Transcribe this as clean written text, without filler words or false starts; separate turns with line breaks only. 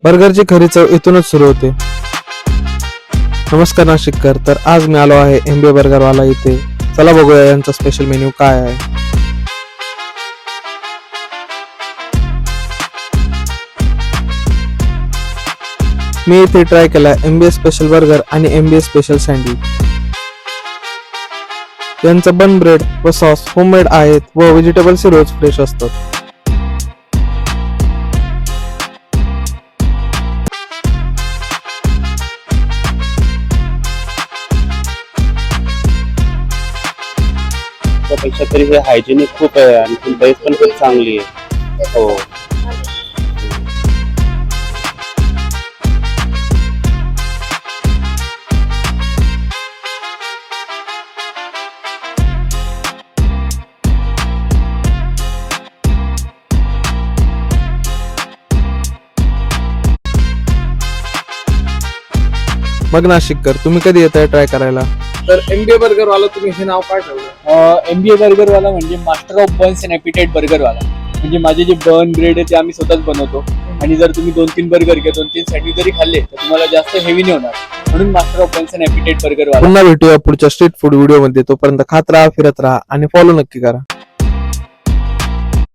बर्गरची खरी चव इथूनच सुरू होते. नमस्कार नाशिककर, तर आज मी आलो आहे MBA बर्गरवाला इथे. चला बघूया यांचा स्पेशल मेन्यू काय आहे. मी इथे ट्राय केला MBA स्पेशल बर्गर आणि MBA स्पेशल सँडविच. यांचा बन ब्रेड व सॉस होममेड आहेत व व्हेजिटेबल्स रोज फ्रेश असतात.
त्यापेक्षा तरी हे हायजेनिक खूप आहे आणि टेस्ट पण खूप चांगली आहे. हो.
मग नाशिककर, तुम्ही कधी येताय ट्राय करायला?
तर MBA बर्गर वाला तुम्ही हे नाव काय ठेवलं?
MBA बर्गर वाला म्हणजे master of buns and appetite burger वाला. म्हणजे माझे जे बन ब्रेड आहे ते आम्ही स्वतःच बनवतो आणि जर तुम्ही 2-3 बर्गर किंवा 2-3 सँडविच जरी खाल्ले तर तुम्हाला जास्त हेवी नाही होणार, म्हणून master of buns and appetite burger वाला.
पुन्हा भेटूया पुढच्या स्ट्रीट फूड व्हिडिओ मध्ये. तोपर्यंत खात राहा, फिरत राहा आणि फॉलो नक्की करा.